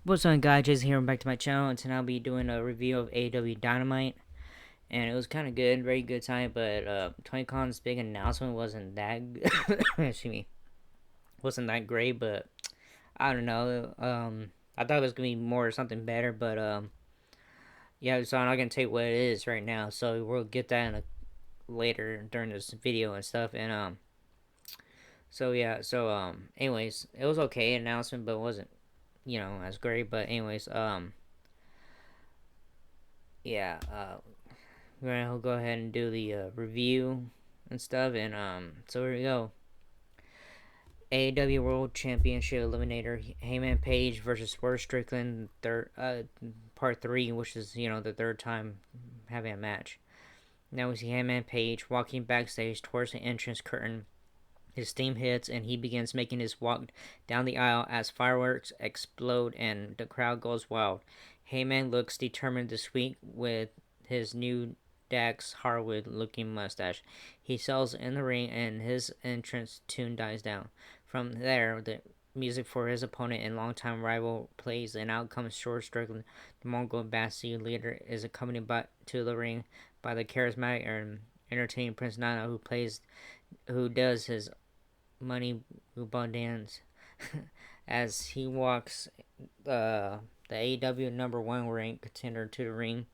What's up, guys? Jason here. Back to my channel, and tonight I'll be doing a review of Aew Dynamite. And it was kind of good, very good time. But Tony Khan's big announcement wasn't that excuse me, wasn't that great. But I don't know. I thought it was gonna be more something better. But yeah. So I'm not gonna tell you what it is right now. So we'll get that later during this video and stuff. And so yeah. So anyways, it was okay announcement, but it wasn't as great. But anyways, yeah. We're gonna go ahead and do the review and stuff. And so here we go. AEW World Championship Eliminator Heyman Page versus Swerve Strickland, third part 3, which is the third time having a match. Now we see Heyman Page walking backstage towards the entrance curtain. His theme hits and he begins making his walk down the aisle as fireworks explode and the crowd goes wild. Heyman looks determined this week with his new Dax Harwood looking mustache. He sells in the ring and his entrance tune dies down. From there, the music for his opponent and longtime rival plays, and out comes Short Strickland. The Mongol Bassi leader is accompanied to the ring by the charismatic and entertaining Prince Nana, who does his money Uba dance as he walks the AEW number 1 rank contender to the ring.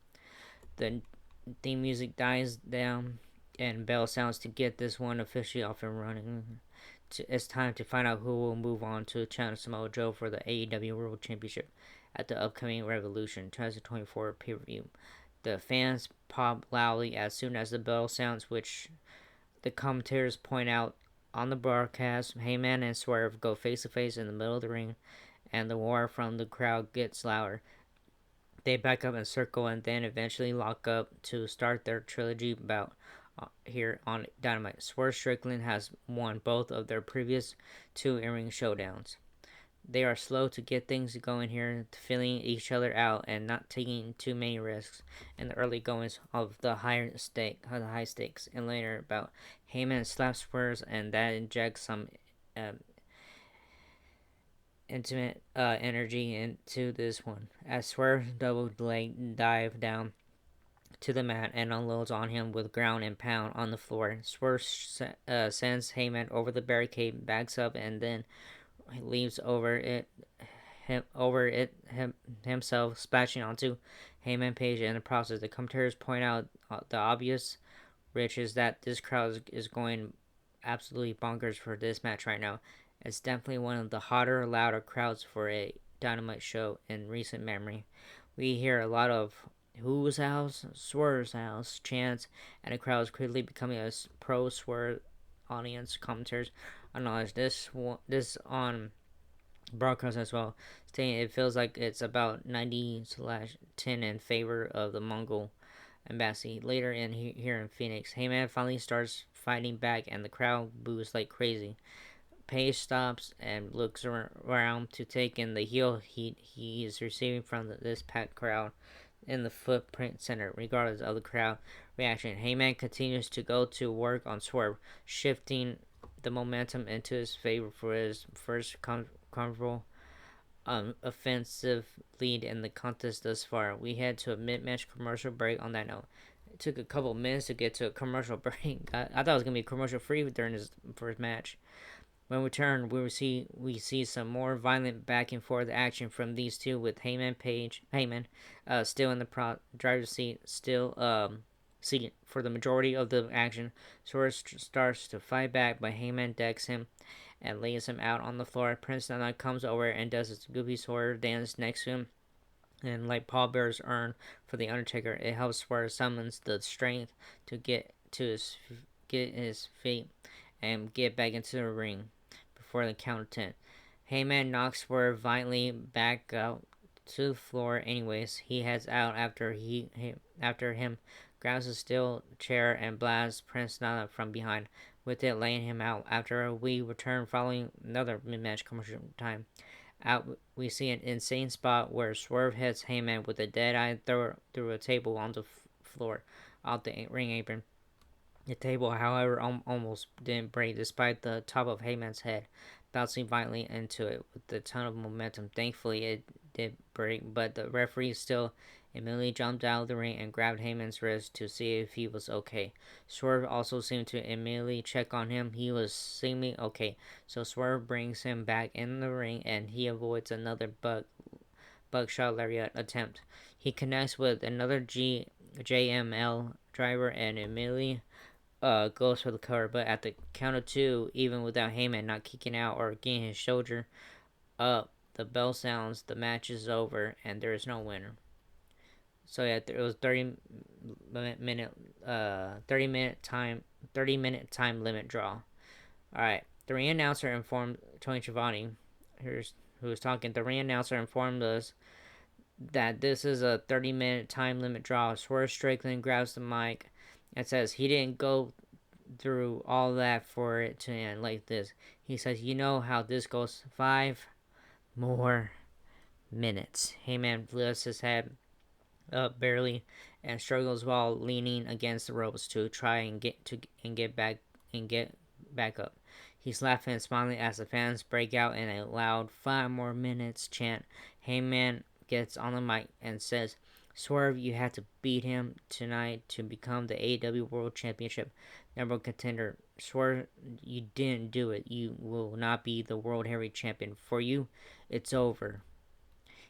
The theme music dies down and bell sounds to get this one officially off and running. It's time to find out who will move on to challenge Samoa Joe for the AEW World Championship at the upcoming Revolution 2024 pay-per-view. The fans pop loudly as soon as the bell sounds, which the commentators point out on the broadcast. Heyman and Swerve go face to face in the middle of the ring, and the roar from the crowd gets louder. They back up in a circle and then eventually lock up to start their trilogy bout here on Dynamite. Swerve Strickland has won both of their previous 2 in-ring showdowns. They are slow to get things going here, filling each other out and not taking too many risks in the early goings of the high stakes. And later about Heyman slaps Swerve, and that injects some intimate energy into this one. As Swerve double leg dive down to the mat and unloads on him with ground and pound on the floor. Swerve sends Heyman over the barricade, backs up, and then leaps over it himself, splashing onto Heyman Page in the process. The commentators point out the obvious, which is that this crowd is going absolutely bonkers for this match right now. It's definitely one of the hotter, louder crowds for a Dynamite show in recent memory. We hear a lot of "Whose house?" "Swerve's house" chants, and the crowd is quickly becoming a pro-Swerve audience. Commentators acknowledge this on broadcast as well, stating it feels like it's about 90/10 in favor of the Mongol embassy. Later here in Phoenix, Heyman finally starts fighting back, and the crowd boos like crazy. Page stops and looks around to take in the heel heat he is receiving from this packed crowd in the footprint center. Regardless of the crowd reaction, Heyman continues to go to work on Swerve, shifting the momentum into his favor for his first comfortable offensive lead in the contest thus far. We head to a mid-match commercial break on that note. It took a couple minutes to get to a commercial break. I thought it was going to be commercial free during this first match. When we return, we see some more violent back and forth action from these two, with Heyman still in the driver's seat, seat for the majority of the action. Swerve starts to fight back, but Heyman decks him and lays him out on the floor. Prince Nana comes over and does his goofy Swerve dance next to him, and like Paul Bear's urn for the Undertaker, it helps Swerve summons the strength to get his feet and get back into the ring before the count of 10. Heyman knocks Swerve violently back out to the floor. Anyways, he heads out after him grabs a steel chair and blasts Prince Nana from behind, with it laying him out. After we return following another mid-match commercial time, out we see an insane spot where Swerve hits Heyman with a dead-eye through a table on the floor off the ring apron. The table, however, almost didn't break despite the top of Heyman's head bouncing violently into it with a ton of momentum. Thankfully, it did break, but the referee still immediately jumped out of the ring and grabbed Heyman's wrist to see if he was okay. Swerve also seemed to immediately check on him. He was seemingly okay, so Swerve brings him back in the ring and he avoids another buckshot lariat attempt. He connects with another JML driver and immediately goes for the cover, but at the count of two, even without Heyman not kicking out or getting his shoulder up, the bell sounds, the match is over, and there is no winner. So yeah, it was 30 minute 30 minute time limit draw. All right, the ring announcer informed Tony Schiavone, here's who was talking. The ring announcer informed us that this is a 30-minute time limit draw. Swerve Strickland grabs the mic and says he didn't go through all that for it to end like this. He says, "You know how this goes. 5 more minutes." Heyman lifts his head up barely and struggles while leaning against the ropes to try and get back up. He's laughing and smiling as the fans break out in a loud 5 more minutes chant. Heyman gets on the mic and says, "Swerve, you had to beat him tonight to become the AEW World Championship number one contender. Swerve, you didn't do it. You will not be the World Heavyweight Champion. For you, it's over."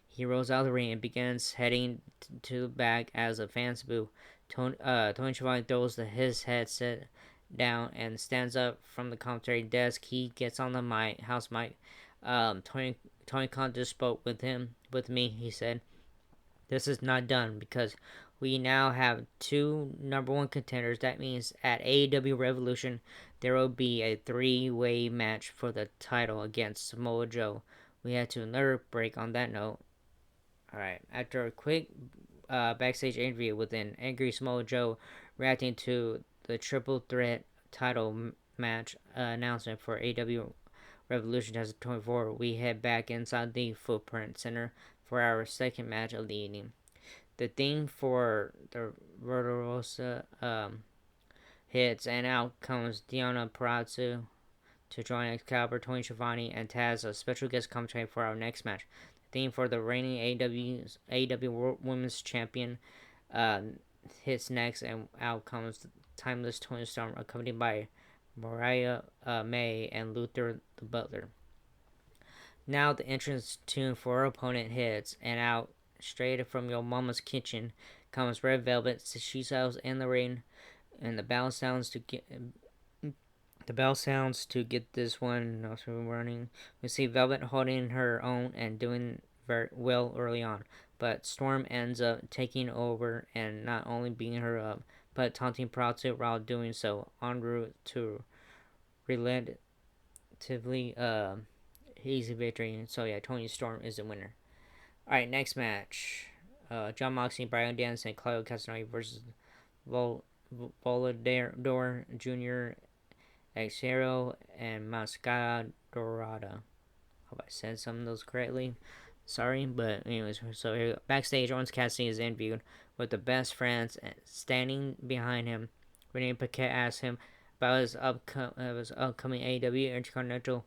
He rolls out of the ring and begins heading to the back as the fans boo. Tony Schiavone throws his headset down and stands up from the commentary desk. He gets on the house mic. Tony Khan just spoke with me. He said, "This is not done because we now have two number one contenders. That means at AEW Revolution, there will be a three-way match for the title against Samoa Joe." We had to another break on that note. Alright, after a quick backstage interview with an angry Samoa Joe reacting to the triple threat title match announcement for AEW Revolution 2024, we head back inside the Footprint Center for our second match of the evening. The theme for the Rosa hits, and out comes Deonna Purrazzo to join Excalibur, Tony Schiavone, and Taz, a special guest commentary for our next match. The theme for the reigning AEW World Women's Champion hits next, and out comes the Timeless Tony Storm, accompanied by Mariah May and Luther the Butler. Now the entrance tune for our opponent hits, and out straight from your mama's kitchen comes Red Velvet. She settles in the ring, and the bell sounds to get this one also running. We see Velvet holding her own and doing very well early on, but Storm ends up taking over and not only beating her up, but taunting Purrazzo while doing so, en route to relatively easy victory. So yeah, Tony Storm is the winner. Alright, next match. Jon Moxley, Bryan Danielson, and Claudio Castagnoli versus Volador Jr., Exero, and Mascara Dorada. Hope I said some of those correctly. Sorry, but anyways, so here backstage, Orange Cassidy is interviewed with the best friends standing behind him. Renee Paquette asks him about his upcoming AEW Intercontinental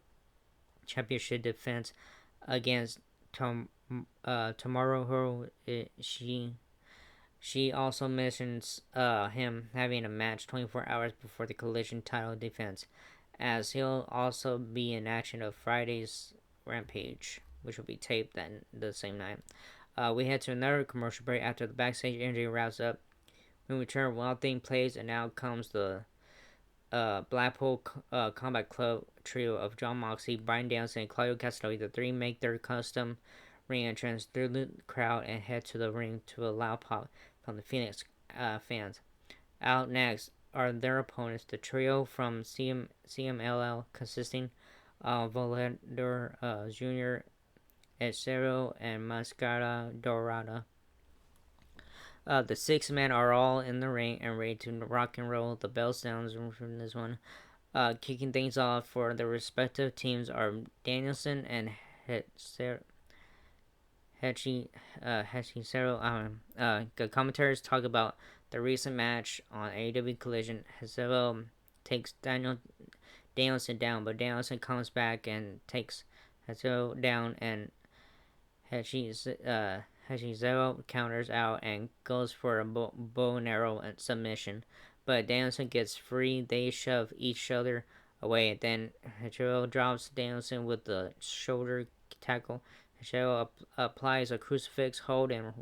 Championship defense against Tomorrow. She also mentions him having a match 24 hours before the Collision title defense, as he'll also be in action of Friday's Rampage, which will be taped the same night. We head to another commercial break after the backstage interview wraps up. When we return, Wild Thing plays, and now comes the Blackpool Combat Club trio of Jon Moxley, Bryan Danielson, and Claudio Castagnoli. The three make their custom ring entrance through the crowd and head to the ring to a loud pop from the Phoenix fans. Out next are their opponents, the trio from CMLL, consisting of Volador Jr., Exero, and Mascara Dorada. The six men are all in the ring and ready to rock and roll. The bell sounds from this one. Kicking things off for the respective teams are Danielson and Hechicero. The commentators talk about the recent match on AEW Collision. Hechicero takes Danielson down, but Danielson comes back and takes Hechicero down, and Hashizero counters out and goes for a bow and arrow submission, but Danielson gets free. They shove each other away. Then Hachiro drops Danielson with the shoulder tackle. Hachiro applies a crucifix hold and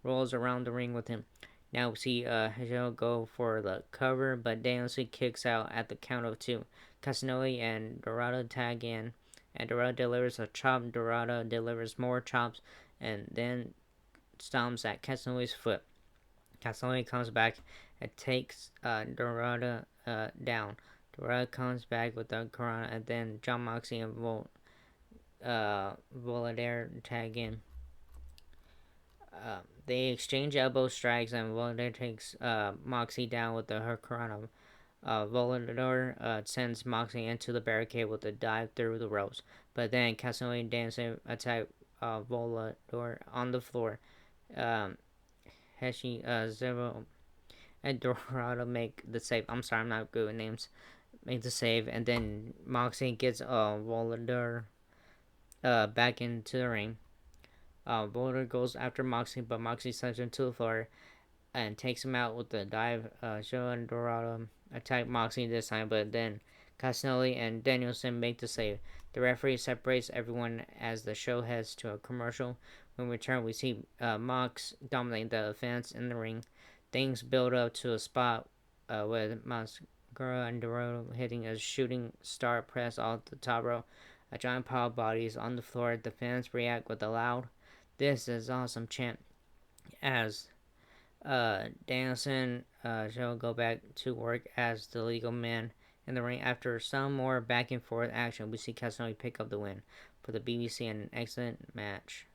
rolls around the ring with him. Now we see Hachiro go for the cover, but Danielson kicks out at the count of two. Casanova and Dorado tag in, and Dorado delivers a chop. Dorado delivers more chops, and then stomps at Casanova's foot. Casanova comes back and takes Dorado down. Dorado comes back with the Corona, and then John Moxley and Voladere tag in. They exchange elbow strikes, and Voladere takes Moxley down with the Hurricanrana. Volador sends Moxley into the barricade with a dive through the ropes, but then Casanova and Danielson attack Volador on the floor. Heshi, Zero, and Dorado make the save. I'm sorry, I'm not good with names. Make the save, and then Moxley gets Volador back into the ring. Volador goes after Moxley, but Moxley slams him to the floor and takes him out with the dive. Joe and Dorado attack Moxley this time, but then Casanelli and Danielson make the save. The referee separates everyone as the show heads to a commercial. When we return, we see Mox dominate the fence in the ring. Things build up to a spot with Mascara and Dorado hitting a shooting star press off the top rope. A giant pile of bodies on the floor. The fans react with a loud "This is awesome" chant as Danielson shall go back to work as the legal man in the ring. After some more back and forth action, we see Casanova pick up the win for the BBC in an excellent match.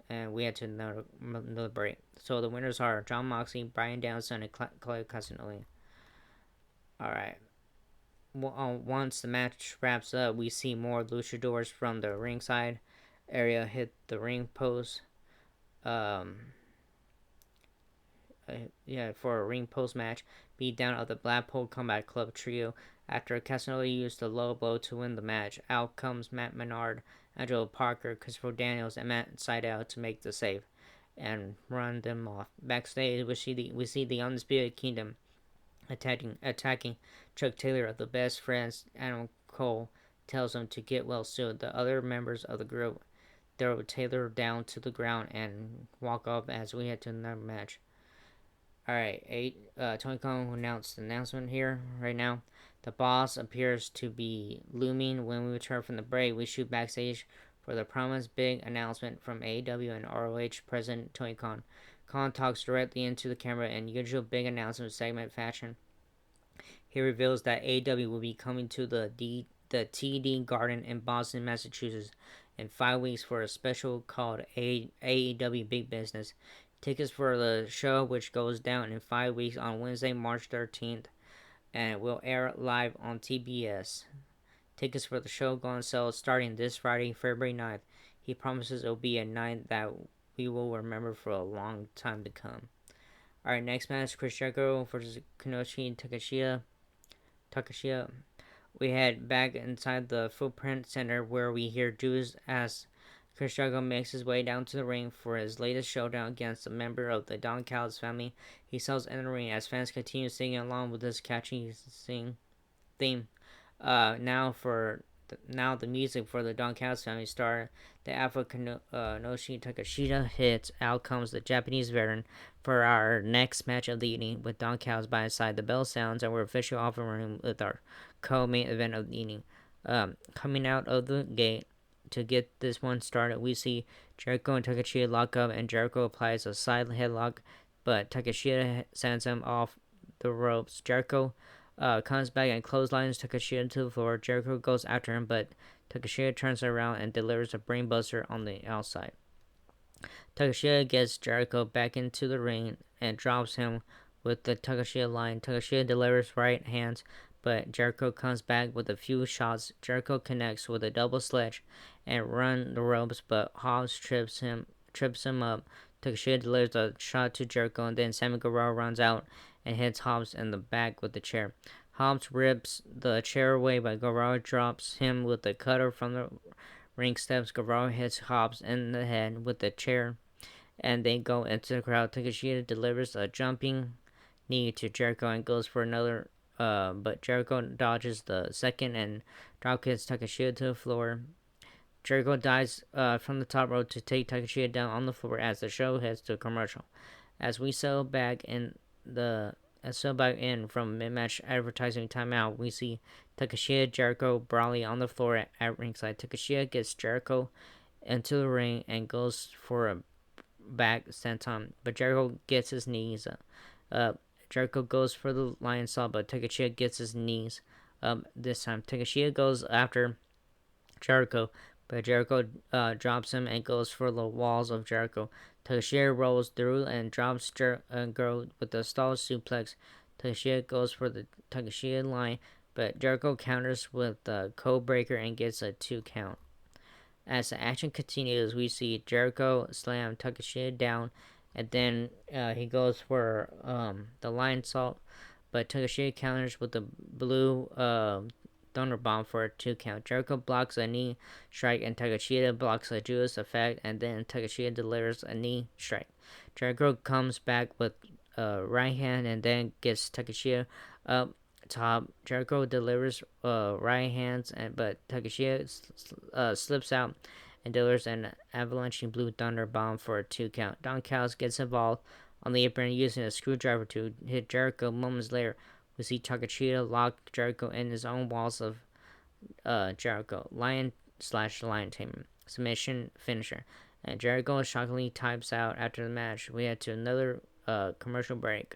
And we had to another break. So the winners are John Moxley, Brian Danielson, and Claudio Castagnoli. Alright. Once the match wraps up, we see more luchadors from the ringside area hit the ring post. For a ring post match, beat down of the Blackpool Combat Club trio. After Casanova used the low blow to win the match, out comes Matt Menard, Angelo Parker, Christopher Daniels, and Matt Sydal to make the save and run them off. Backstage, we see the Undisputed Kingdom attacking Chuck Taylor of the Best Friends. Adam Cole tells him to get well soon. The other members of the group throw Taylor down to the ground and walk off as we head to another match. Alright, Tony Khan announced the announcement here right now. The boss appears to be looming. When we return from the break, we shoot backstage for the promised big announcement from AEW and ROH President Tony Khan. Khan talks directly into the camera in usual big announcement segment fashion. He reveals that AEW will be coming to the TD Garden in Boston, Massachusetts in 5 weeks for a special called AEW Big Business. Tickets for the show, which goes down in 5 weeks on Wednesday, March 13th, and will air live on TBS. Tickets for the show go on sale starting this Friday, February 9th. He promises it will be a night that we will remember for a long time to come. Alright, next match, Chris Jericho versus Kinoshi Takashita. We head back inside the Footprint Center where we hear Jews as Chris Jericho makes his way down to the ring for his latest showdown against a member of the Don Callis family. He sells in the ring as fans continue singing along with this catchy theme. Now the music for the Don Callis family star, the Alpha Kinoshi Takashita hits. Out comes the Japanese veteran for our next match of the evening with Don Callis by his side. The bell sounds and we're officially off and running with our co-main event of the evening. Coming out of the gate to get this one started, we see Jericho and Takashita lock up, and Jericho applies a side headlock, but Takashita sends him off the ropes. Jericho comes back and clotheslines Takashita to the floor. Jericho goes after him, but Takashita turns around and delivers a brainbuster on the outside. Takashita gets Jericho back into the ring and drops him with the Takashita line. Takashita delivers right hands, but Jericho comes back with a few shots. Jericho connects with a double sledge and run the ropes, but Hobbs trips him up. Takashita delivers a shot to Jericho, and then Sammy Guevara runs out and hits Hobbs in the back with the chair. Hobbs rips the chair away, but Guevara drops him with the cutter from the ring steps. Guevara hits Hobbs in the head with a chair, and they go into the crowd. Takeshita delivers a jumping knee to Jericho and goes for another, but Jericho dodges the second and drop kicks Takeshita to the floor. Jericho dives from the top rope to take Takeshita down on the floor as the show heads to a commercial. As we settle back in the from mid-match advertising timeout, we see Takeshita, Jericho, Brawley on the floor at ringside. Takeshita gets Jericho into the ring and goes for a back senton, but Jericho gets his knees up. Jericho goes for the lion saw, but Takeshita gets his knees up this time. Takeshita goes after Jericho, but Jericho drops him and goes for the walls of Jericho. Takeshita rolls through and drops Jericho with a stall suplex. Takeshita goes for the Takeshita line, but Jericho counters with the code breaker and gets a 2 count. As the action continues, we see Jericho slam Takeshita down, and then he goes for the lion salt, but Takeshita counters with the blue thunder bomb for a 2 count. Jericho blocks a knee strike, and Takeshita blocks a Judas effect, and then Takeshita delivers a knee strike. Jericho comes back with a right hand, and then gets Takeshita up top. Jericho delivers right hands, but Takeshita slips out and delivers an avalanche blue thunder bomb for a 2 count. Don Callis gets involved on the apron using a screwdriver to hit Jericho. Moments later, we see Takeshita lock Jericho in his own walls of Jericho. Lion tamer. Submission finisher. And Jericho shockingly types out after the match. We head to another commercial break.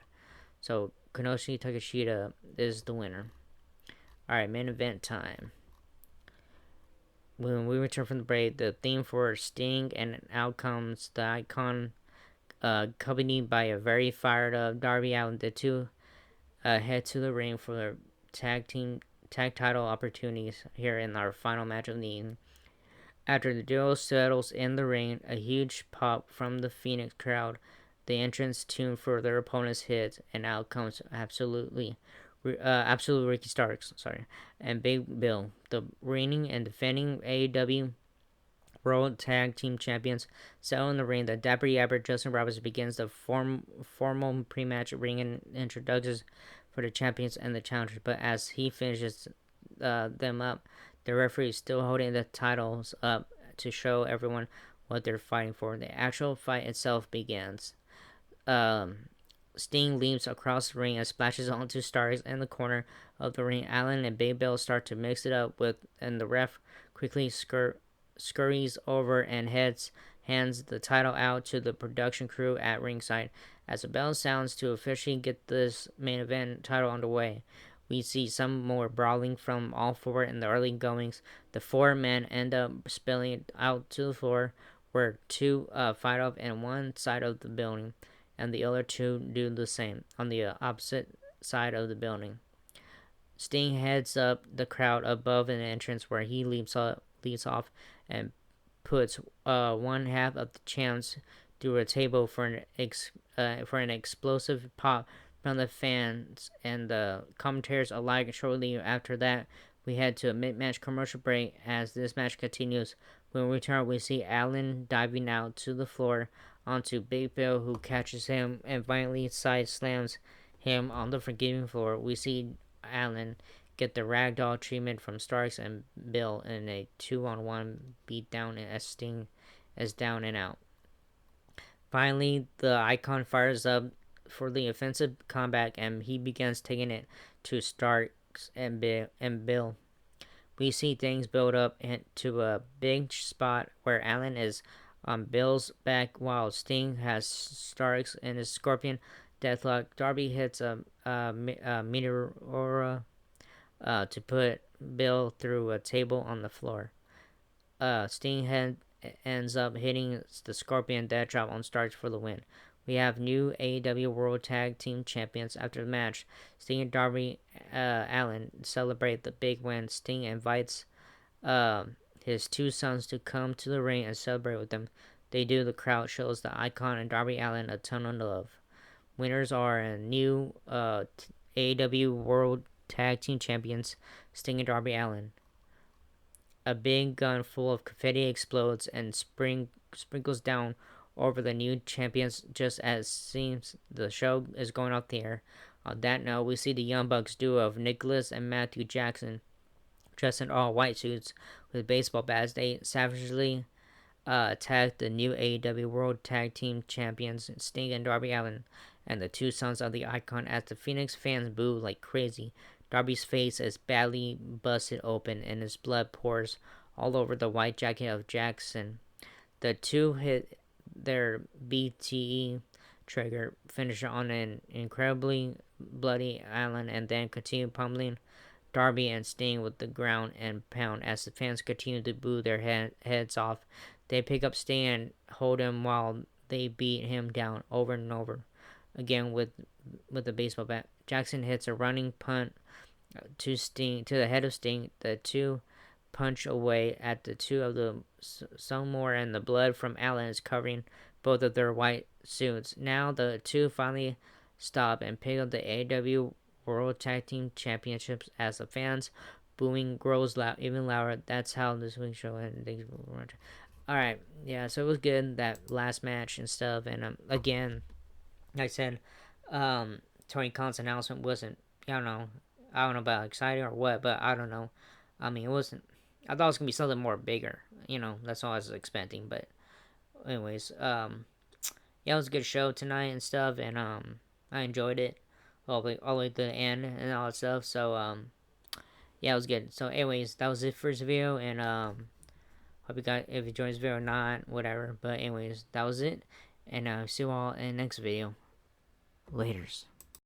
So Konoshi Takeshita is the winner. Alright, main event time. When we return from the break, the theme for Sting and out comes the Icon, accompanied by a very fired up Darby Allin. The two head to the ring for their tag title opportunities here in our final match of the evening. After the duo settles in the ring, a huge pop from the Phoenix crowd. The entrance tune for their opponent's hits, and out comes absolute Ricky Starks, and Big Bill, the reigning and defending AEW World Tag Team Champions, settle in the ring. The Dapper Yapper Justin Roberts begins the formal pre-match ring introductions for the champions and the challengers, but as he finishes them up, the referee is still holding the titles up to show everyone what they're fighting for. The actual fight itself begins. Sting leaps across the ring and splashes onto Starks in the corner of the ring. Allin and Big Bill start to mix it up and the ref quickly scurries over and hands the title out to the production crew at ringside. As the bell sounds to officially get this main event title underway, we see some more brawling from all four in the early goings. The four men end up spilling out to the floor, where two fight off in one side of the building, and the other two do the same on the opposite side of the building. Sting heads up the crowd above an entrance where he leaps off and puts one half of the champs through a table for an explosive pop from the fans and the commentators alike. Shortly after that, we head to a mid-match commercial break. As this match continues, when we return, we see Allin diving out to the floor onto Big Bill, who catches him and violently side slams him on the forgiving floor. We see Allin get the ragdoll treatment from Starks and Bill in a 2-on-1 beatdown as Sting is down and out. Finally, the Icon fires up for the offensive comeback, and he begins taking it to Starks and Bill. We see things build up to a big spot where Allin is on Bill's back while Sting has Starks in his Scorpion Deathlock. Darby hits a Meteora to put Bill through a table on the floor. Sting ends up hitting the Scorpion Death Drop on Starks for the win. We have new AEW World Tag Team Champions. After the match, Sting and Darby Allin celebrate the big win. Sting invites his two sons to come to the ring and celebrate with them. They do. The crowd shows the Icon and Darby Allin a ton of love. Winners are a new AEW World Tag Team Champions, Sting and Darby Allin. a big gun full of confetti explodes and sprinkles down over the new champions just as seems the show is going off the air. On that note, we see the Young Bucks duo of Nicholas and Matthew Jackson dressed in all white suits with baseball bats. They savagely attacked the new AEW World Tag Team Champions Sting and Darby Allin and the two sons of the Icon as the Phoenix fans boo like crazy. Darby's face is badly busted open and his blood pours all over the white jacket of Jackson. The two hit their BTE trigger finisher on an incredibly bloody Allin and then continue pummeling Darby and Sting with the ground and pound as the fans continue to boo their heads off. They pick up Sting and hold him while they beat him down over and over again with the baseball bat. Jackson hits a running punt to the head of Sting. The two punch away at the two of the some more, and the blood from Allin is covering both of their white suits. Now the two finally stop and pick up the AEW World Tag Team Championships as the fans booing grows even louder. That's how this week's show ended. All right, yeah, so it was good that last match and stuff, and again, like I said, Tony Khan's announcement wasn't, I don't know about exciting or what, but I don't know. I mean, it wasn't. I thought it was gonna be something more bigger. That's all I was expecting. But anyways, yeah, it was a good show tonight and stuff, and I enjoyed it all the way to the end and all that stuff. So yeah, it was good. So anyways, that was it for this video, and hope you got if you enjoyed this video or not, whatever. But anyways, that was it, and see you all in the next video. Laters.